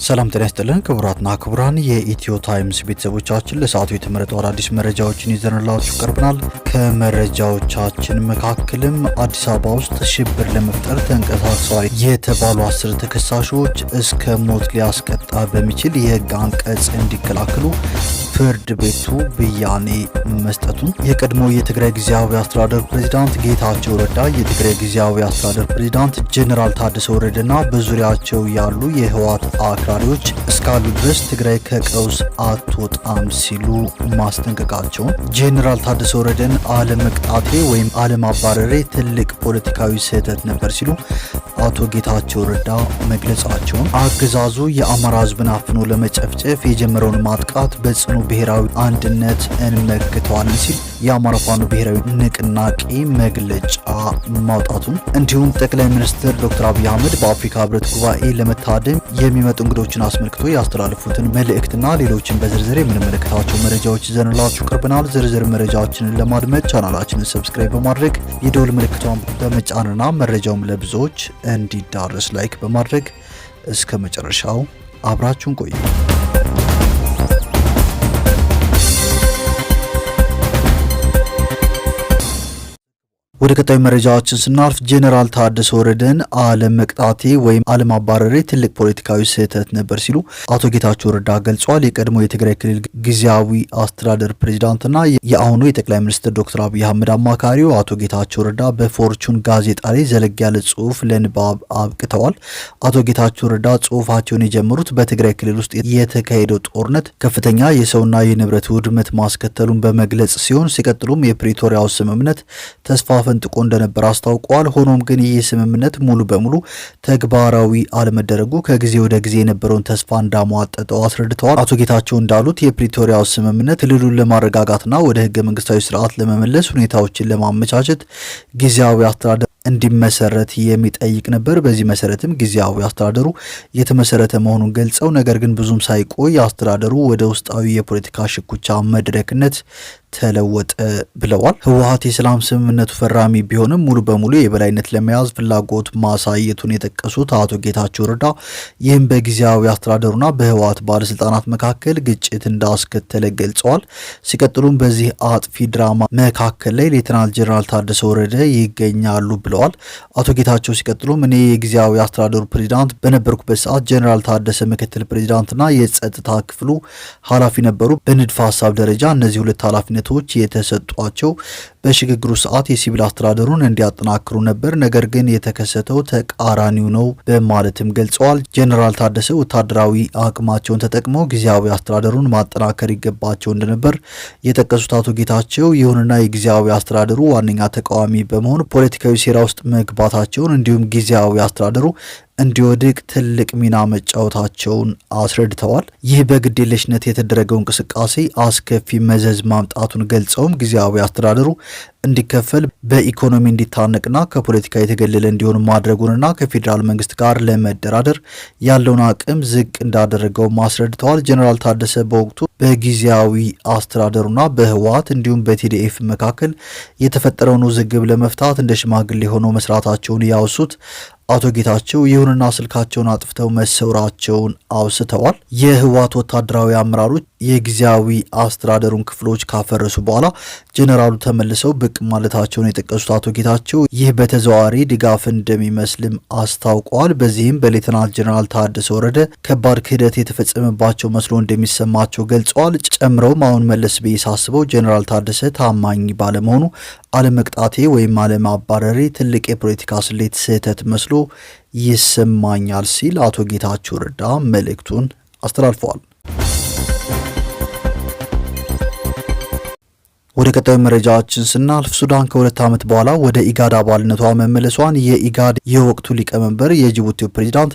ሰላም ጤና ይስጥልን ክቡራትና ክቡራን የኢትዮ ታይምስ ቤተሰቦቻችን ለሰዓቱ የተመረጡ አዳዲስ መረጃዎችን ይዘንላችሁ ቀርበናል። ከመረጃዎቻችን መካከልም አዲስ አበባ ውስጥ ሽብር ለመፍጠር ተንቀሳቅሰዋል የተባሉ 10 ተከሳሾች እስከ ሞት ሊያስቀጣ በሚችል የሕግ አንቀጽ እንዲከላከሉ ፍርድ ቤቱ ብያኔ መስጠቱን የቀድሞ የትግራይ ጊዜያዊ አስተዳደር ፕሬዝዳንት ጌታቸው ረዳ፣ የትግራይ ጊዜያዊ አስተዳደር ፕሬዝዳንት ጄኔራል ታደሰ ወረደና በዙሪያቸው ያሉ የህወሓት አክራሪዎች እስካሉ ድረስ ትግራይ ከቀውስ አትወጣም ሲሉ ማስጠንቀቃቸውን፣ ጄኔራል ታደሰ ወረደን አለመቅጣቴ ወይም አለማባረሬ ትልቅ ፖለቲካዊ ስህተት ነበር ሲሉ አቶ ጌታቸው ረዳ መግለጻቸውን፣ አገዛዙ የአማራ ህዝብን አፍኖ ለመጨፍጨፍ የጀመረውን ማጥቃት በጽኑ ብሔራዊ አንድነት እንመክተዋለን ሲል የአማራ ፋኖ ብሔራዊ ንቅናቄ መግለጫ ማውጣቱን፣ እንዲሁም ጠቅላይ ሚኒስትር ዶክተር አብይ አህመድ በአፍሪካ ህብረት ጉባኤ ለመታደም የሚመጡ እንግዶችን አስመልክቶ ያስተላለፉትን መልእክትና ሌሎችን በዝርዝር የምንመለከታቸው መረጃዎች ይዘንላችሁ ቀርበናል። ዝርዝር መረጃዎችን ለማድመጥ ቻናላችንን ሰብስክራይብ በማድረግ የደወል ምልክቷን በመጫንና መረጃውም ለብዙዎች እንዲዳረስ ላይክ በማድረግ እስከ መጨረሻው አብራችሁን ቆዩ። ወደ ቀጣዩ መረጃዎችን ስናልፍ ጄኔራል ታደሰ ወረደን አለመቅጣቴ ወይም አለማባረሬ ትልቅ ፖለቲካዊ ስህተት ነበር ሲሉ አቶ ጌታቸው ረዳ ገልጸዋል። የቀድሞ የትግራይ ክልል ጊዜያዊ አስተዳደር ፕሬዝዳንትና የአሁኑ የጠቅላይ ሚኒስትር ዶክተር አብይ አህመድ አማካሪው አቶ ጌታቸው ረዳ በፎርቹን ጋዜጣ ላይ ዘለግ ያለ ጽሁፍ ለንባብ አብቅተዋል። አቶ ጌታቸው ረዳ ጽሁፋቸውን የጀመሩት በትግራይ ክልል ውስጥ የተካሄደው ጦርነት ከፍተኛ የሰውና የንብረት ውድመት ማስከተሉን በመግለጽ ሲሆን ሲቀጥሉም የፕሪቶሪያው ስምምነት ተስፋ ፈንጥቆ እንደነበር አስታውቀዋል። ሆኖም ግን ይህ ስምምነት ሙሉ በሙሉ ተግባራዊ አለመደረጉ ከጊዜ ወደ ጊዜ የነበረውን ተስፋ እንዳሟጠጠው አስረድተዋል። አቶ ጌታቸው እንዳሉት የፕሪቶሪያው ስምምነት ክልሉን ለማረጋጋትና ወደ ህገ መንግስታዊ ስርዓት ለመመለስ ሁኔታዎችን ለማመቻቸት ጊዜያዊ አስተዳደር እንዲመሰረት የሚጠይቅ ነበር። በዚህ መሰረትም ጊዜያዊ አስተዳደሩ የተመሰረተ መሆኑን ገልጸው ነገር ግን ብዙም ሳይቆይ አስተዳደሩ ወደ ውስጣዊ የፖለቲካ ሽኩቻ መድረክነት ተለወጠ ብለዋል። ህወሓት የሰላም ስምምነቱ ፈራሚ ቢሆንም ሙሉ በሙሉ የበላይነት ለመያዝ ፍላጎት ማሳየቱን የጠቀሱት አቶ ጌታቸው ረዳ ይህም በጊዜያዊ አስተዳደሩና በህወሓት ባለስልጣናት መካከል ግጭት እንዳስከተለ ገልጸዋል። ሲቀጥሉም በዚህ አጥፊ ድራማ መካከል ላይ ሌተናል ጄኔራል ታደሰ ወረደ ይገኛሉ ብለዋል። አቶ ጌታቸው ሲቀጥሉም እኔ የጊዜያዊ አስተዳደሩ ፕሬዝዳንት በነበርኩበት ሰዓት ጄኔራል ታደሰ ምክትል ፕሬዝዳንትና የጸጥታ ክፍሉ ኃላፊ ነበሩ። በንድፈ ሀሳብ ደረጃ እነዚህ ሁለት ኃላፊነቶች የተሰጧቸው በሽግግሩ ሰዓት የሲቪል አስተዳደሩን እንዲያጠናክሩ ነበር። ነገር ግን የተከሰተው ተቃራኒው ነው በማለትም ገልጸዋል። ጄኔራል ታደሰ ወታደራዊ አቅማቸውን ተጠቅመው ጊዜያዊ አስተዳደሩን ማጠናከር ይገባቸው እንደነበር የጠቀሱት አቶ ጌታቸው ይሁንና የጊዜያዊ አስተዳደሩ ዋነኛ ተቃዋሚ በመሆን ፖለቲካዊ ሴራ ውስጥ መግባታቸውን እንዲሁም ጊዜያዊ አስተዳደሩ እንዲወድቅ ትልቅ ሚና መጫወታቸውን አስረድተዋል። ይህ በግዴለሽነት የተደረገው እንቅስቃሴ አስከፊ መዘዝ ማምጣቱን ገልጸውም ጊዜያዊ አስተዳደሩ እንዲከፈል በኢኮኖሚ እንዲታነቅና ከፖለቲካ የተገለለ እንዲሆን ማድረጉንና ከፌዴራል መንግስት ጋር ለመደራደር ያለውን አቅም ዝቅ እንዳደረገው አስረድተዋል። ጄኔራል ታደሰ በወቅቱ በጊዜያዊ አስተዳደሩና በህወሓት እንዲሁም በቲዲኤፍ መካከል የተፈጠረውን ውዝግብ ለመፍታት እንደ ሽማግሌ ሆነው መስራታቸውን ያወሱት አቶ ጌታቸው ይሁንና ስልካቸውን አጥፍተው መሰውራቸውን አውስተዋል። የህወሓት ወታደራዊ አመራሮች የጊዜያዊ አስተዳደሩን ክፍሎች ካፈረሱ በኋላ ጄኔራሉ ተመልሰው ብቅ ማለታቸውን የጠቀሱት አቶ ጌታቸው ይህ በተዘዋዋሪ ድጋፍ እንደሚመስልም አስታውቀዋል። በዚህም በሌተናል ጄኔራል ታደሰ ወረደ ከባድ ክህደት የተፈጸመባቸው መስሎ እንደሚሰማቸው ገልጸዋል። ጨምረውም አሁን መለስ ብዬ ሳስበው ጄኔራል ታደሰ ታማኝ ባለመሆኑ አለመቅጣቴ ወይም አለማባረሬ ትልቅ የፖለቲካ ስሌት ስህተት መስሎ ይሰማኛል ሲል አቶ ጌታቸው ረዳ መልእክቱን አስተላልፈዋል። ወደ ቀጣዩ መረጃዎችን ስናልፍ ሱዳን ከ2 ዓመት በኋላ ወደ ኢጋድ አባልነቷ መመለሷን የኢጋድ የወቅቱ ሊቀመንበር የጅቡቲው ፕሬዝዳንት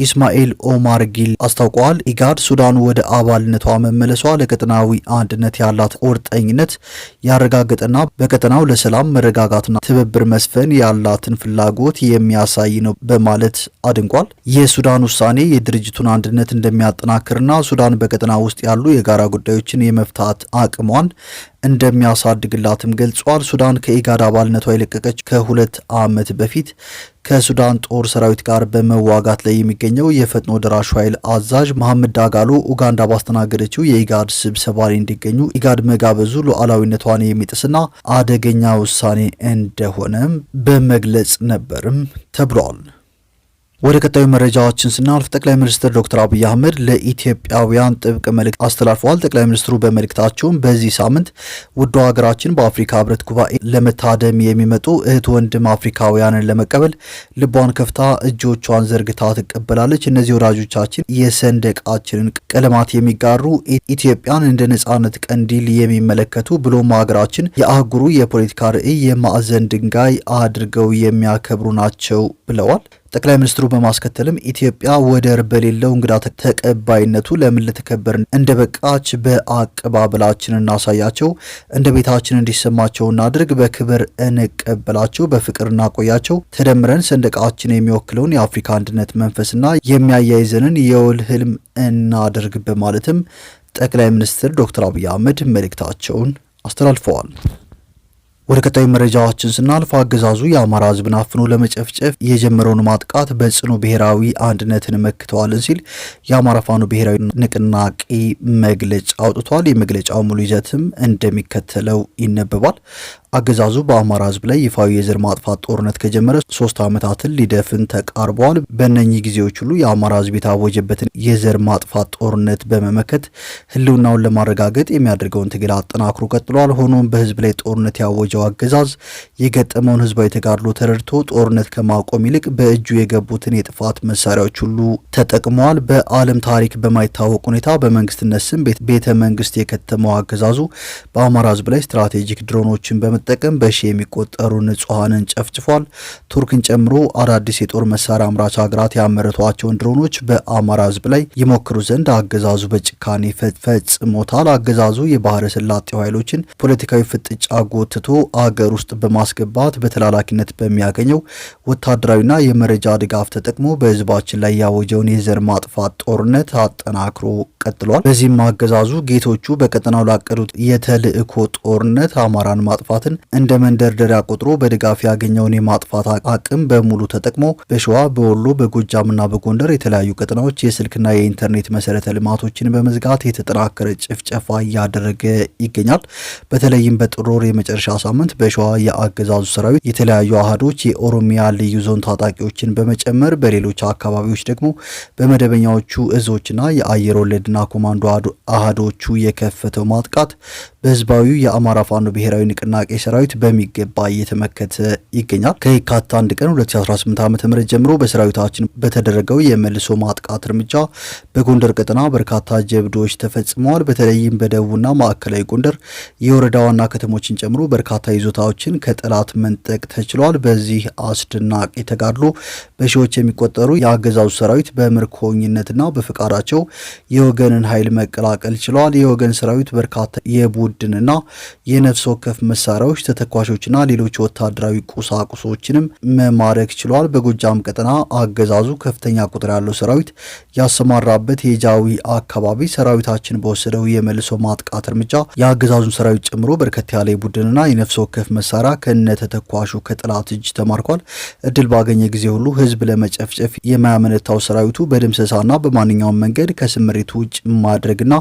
ኢስማኤል ኦማር ጊል አስታውቀዋል። ኢጋድ ሱዳን ወደ አባልነቷ መመለሷ ለቀጠናዊ አንድነት ያላት ቁርጠኝነት ያረጋገጠና በቀጠናው ለሰላም መረጋጋትና ትብብር መስፈን ያላትን ፍላጎት የሚያሳይ ነው በማለት አድንቋል። የሱዳን ውሳኔ የድርጅቱን አንድነት እንደሚያጠናክርና ሱዳን በቀጠናው ውስጥ ያሉ የጋራ ጉዳዮችን የመፍታት አቅሟን እንደሚያሳድግላትም ገልጿል። ሱዳን ከኢጋድ አባልነቷ የለቀቀች ከ2 ዓመት በፊት ከሱዳን ጦር ሰራዊት ጋር በመዋጋት ላይ የሚገኘው የፈጥኖ ደራሹ ኃይል አዛዥ መሐመድ ዳጋሎ ኡጋንዳ ባስተናገደችው የኢጋድ ስብሰባ ላይ እንዲገኙ ኢጋድ መጋበዙ ሉዓላዊነቷን የሚጥስና አደገኛ ውሳኔ እንደሆነም በመግለጽ ነበርም ተብሏል። ወደ ቀጣዩ መረጃዎችን ስናልፍ ጠቅላይ ሚኒስትር ዶክተር አብይ አህመድ ለኢትዮጵያውያን ጥብቅ መልእክት አስተላልፈዋል። ጠቅላይ ሚኒስትሩ በመልእክታቸውም በዚህ ሳምንት ውድ ሀገራችን በአፍሪካ ህብረት ጉባኤ ለመታደም የሚመጡ እህት ወንድም አፍሪካውያንን ለመቀበል ልቧን ከፍታ እጆቿን ዘርግታ ትቀበላለች። እነዚህ ወዳጆቻችን የሰንደቃችንን ቀለማት የሚጋሩ ኢትዮጵያን እንደ ነጻነት ቀንዲል የሚመለከቱ ብሎም ሀገራችን የአህጉሩ የፖለቲካ ርዕይ የማዕዘን ድንጋይ አድርገው የሚያከብሩ ናቸው ብለዋል። ጠቅላይ ሚኒስትሩ በማስከተልም ኢትዮጵያ ወደር በሌለው እንግዳ ተቀባይነቱ ለምን ልትከበር እንደበቃች በአቀባበላችን እናሳያቸው፣ እንደ ቤታችን እንዲሰማቸው እናድርግ፣ በክብር እንቀበላቸው፣ በፍቅር እናቆያቸው፣ ተደምረን ሰንደቃችን የሚወክለውን የአፍሪካ አንድነት መንፈስና የሚያያይዘንን የወል ህልም እናድርግ በማለትም ጠቅላይ ሚኒስትር ዶክተር አብይ አህመድ መልእክታቸውን አስተላልፈዋል። ወደ ቀጣዩ መረጃዎችን ስናልፍ አገዛዙ የአማራ ህዝብን አፍኖ ለመጨፍጨፍ የጀመረውን ማጥቃት በጽኑ ብሔራዊ አንድነትን መክተዋልን ሲል የአማራ ፋኖ ብሔራዊ ንቅናቄ መግለጫ አውጥቷል። የመግለጫው ሙሉ ይዘትም እንደሚከተለው ይነበባል። አገዛዙ በአማራ ህዝብ ላይ ይፋዊ የዘር ማጥፋት ጦርነት ከጀመረ 3 ዓመታትን ሊደፍን ተቃርበዋል። በእነኚህ ጊዜዎች ሁሉ የአማራ ህዝብ የታወጀበትን የዘር ማጥፋት ጦርነት በመመከት ህልውናውን ለማረጋገጥ የሚያደርገውን ትግል አጠናክሮ ቀጥሏል። ሆኖም በህዝብ ላይ ጦርነት ያወጀው አገዛዝ የገጠመውን ህዝባዊ ተጋድሎ ተረድቶ ጦርነት ከማቆም ይልቅ በእጁ የገቡትን የጥፋት መሳሪያዎች ሁሉ ተጠቅመዋል። በዓለም ታሪክ በማይታወቅ ሁኔታ በመንግስትነት ስም ቤተ መንግስት የከተመው አገዛዙ በአማራ ህዝብ ላይ ስትራቴጂክ ድሮኖችን በመጠቀም በሺ የሚቆጠሩ ንጹሃንን ጨፍጭፏል። ቱርክን ጨምሮ አዳዲስ የጦር መሳሪያ አምራች ሀገራት ያመረቷቸውን ድሮኖች በአማራ ህዝብ ላይ ይሞክሩ ዘንድ አገዛዙ በጭካኔ ፈጽሞታል። አገዛዙ የባህረ ሰላጤው ኃይሎችን ፖለቲካዊ ፍጥጫ ጎትቶ አገር ውስጥ በማስገባት በተላላኪነት በሚያገኘው ወታደራዊና የመረጃ ድጋፍ ተጠቅሞ በህዝባችን ላይ ያወጀውን የዘር ማጥፋት ጦርነት አጠናክሮ ቀጥሏል። በዚህም አገዛዙ ጌቶቹ በቀጠናው ላቀዱት የተልእኮ ጦርነት አማራን ማጥፋትን እንደ መንደርደሪያ ቆጥሮ በድጋፍ ያገኘውን የማጥፋት አቅም በሙሉ ተጠቅሞ በሸዋ፣ በወሎ፣ በጎጃምና በጎንደር የተለያዩ ቀጠናዎች የስልክና የኢንተርኔት መሰረተ ልማቶችን በመዝጋት የተጠናከረ ጭፍጨፋ እያደረገ ይገኛል። በተለይም በጥር ወር የመጨረሻ ሳምንት በሸዋ የአገዛዙ ሰራዊት የተለያዩ አሃዶች የኦሮሚያ ልዩ ዞን ታጣቂዎችን በመጨመር በሌሎች አካባቢዎች ደግሞ በመደበኛዎቹ እዞችና የአየር ወለድና ኮማንዶ አሃዶቹ የከፈተው ማጥቃት በህዝባዊ የአማራ ፋኖ ብሔራዊ ንቅናቄ ሰራዊት በሚገባ እየተመከተ ይገኛል። ከየካቲት 1 ቀን 2018 ዓ.ም ጀምሮ በሰራዊታችን በተደረገው የመልሶ ማጥቃት እርምጃ በጎንደር ቀጠና በርካታ ጀብዶች ተፈጽመዋል። በተለይም በደቡብና ማዕከላዊ ጎንደር የወረዳ ዋና ከተሞችን ጨምሮ በርካታ ይዞታዎችን ከጠላት መንጠቅ ተችሏል። በዚህ አስደናቂ ተጋድሎ በሺዎች የሚቆጠሩ የአገዛዙ ሰራዊት በምርኮኝነትና በፈቃዳቸው የወገንን ኃይል መቀላቀል ችለዋል። የወገን ሰራዊት በርካታ የቡድንና የነፍስ ወከፍ መሳሪያዎች፣ ተተኳሾችና ሌሎች ወታደራዊ ቁሳቁሶችንም መማረክ ችሏል። በጎጃም ቀጠና አገዛዙ ከፍተኛ ቁጥር ያለው ሰራዊት ያሰማራበት የጃዊ አካባቢ ሰራዊታችን በወሰደው የመልሶ ማጥቃት እርምጃ የአገዛዙን ሰራዊት ጨምሮ በርከት ያለ የቡድንና የነፍስ ወከፍ መሳሪያ ከነተተኳሹ ከጠላት እጅ ተማርኳል። እድል ባገኘ ጊዜ ሁሉ ህዝብ ለመጨፍጨፍ የማያመነታው ሰራዊቱ በድምሰሳና በማንኛውም መንገድ ከስምሪቱ ውጭ ማድረግና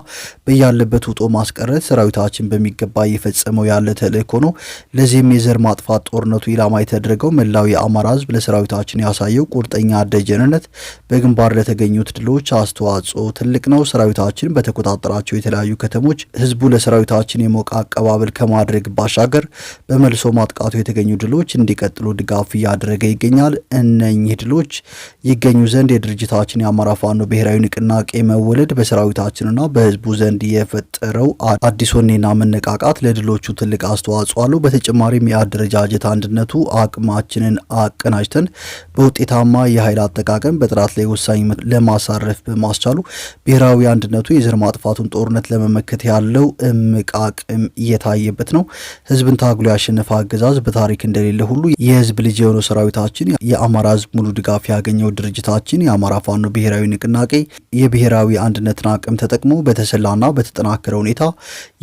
በያለበት ውጦ ማስቀረት ሰራዊታችን በሚገባ እየፈጸመው ያለ ተልእኮ ነው። ለዚህም የዘር ማጥፋት ጦርነቱ ኢላማ የተደረገው መላው የአማራ ህዝብ ለሰራዊታችን ያሳየው ቁርጠኛ ደጀንነት፣ በግንባር ለተገኙት ድሎች አስተዋጽኦ ትልቅ ነው። ሰራዊታችን በተቆጣጠራቸው የተለያዩ ከተሞች ህዝቡ ለሰራዊታችን የሞቀ አቀባበል ከማድረግ ባሻገር በመልሶ ማጥቃቱ የተገኙ ድሎች እንዲቀጥሉ ድጋፍ እያደረገ ይገኛል። እነኚህ ድሎች ይገኙ ዘንድ የድርጅታችን የአማራ ፋኖ ብሔራዊ ንቅናቄ መወለድ በሰራዊታችንና በህዝቡ ዘንድ የፈጠረው አዲስ ወኔና መነቃቃት ለድሎቹ ትልቅ አስተዋጽኦ አለው። በተጨማሪም የአደረጃጀት አንድነቱ አቅማችንን አቀናጅተን በውጤታማ የኃይል አጠቃቀም በጥራት ላይ ወሳኝ ለማሳረፍ በማስቻሉ ብሔራዊ አንድነቱ የዘር ማጥፋቱን ጦርነት ለመመከት ያለው እምቅ አቅም እየታየበት ነው። ህዝብን ታግሎ ያሸነፈ አገዛዝ በታሪክ እንደሌለ ሁሉ የህዝብ ልጅ የሆነው ሰራዊታችን፣ የአማራ ህዝብ ሙሉ ድጋፍ ያገኘው ድርጅታችን የአማራ ፋኖ ብሔራዊ ንቅናቄ የብሔራዊ አንድነትን አቅም ተጠቅሞ በተሰላና በተጠናከረ ሁኔታ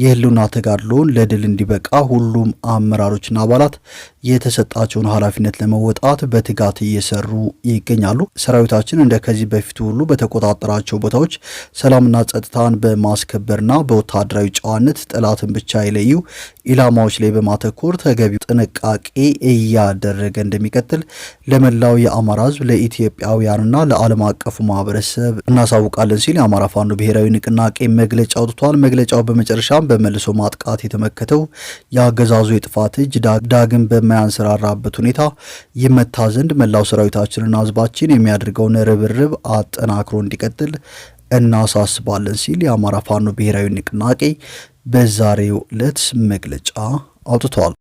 የህልውና ተጋድሎን ለድል እንዲበቃ ሁሉም አመራሮችና አባላት የተሰጣቸውን ኃላፊነት ለመወጣት በትጋት እየሰሩ ይገኛሉ። ሰራዊታችን እንደ ከዚህ በፊቱ ሁሉ በተቆጣጠራቸው ቦታዎች ሰላምና ጸጥታን በማስከበርና በወታደራዊ ጨዋነት ጠላትን ብቻ የለዩ ኢላማዎች ላይ በማተኮር ተገቢው ጥንቃቄ እያደረገ እንደሚቀጥል ለመላው የአማራ ሕዝብ ለኢትዮጵያውያንና ለዓለም አቀፉ ማህበረሰብ እናሳውቃለን ሲል የአማራ ፋኖ ብሔራዊ ንቅናቄ መግለጫ አውጥቷል። መግለጫው በመጨረሻም በመልሶ ማጥቃት የተመከተው የአገዛዙ የጥፋት እጅ ዳግም በማያንሰራራበት ሁኔታ ይመታ ዘንድ መላው ሰራዊታችንና ሕዝባችን የሚያደርገውን ርብርብ አጠናክሮ እንዲቀጥል እናሳስባለን ሲል የአማራ ፋኖ ብሔራዊ ንቅናቄ በዛሬው ዕለት መግለጫ አውጥቷል።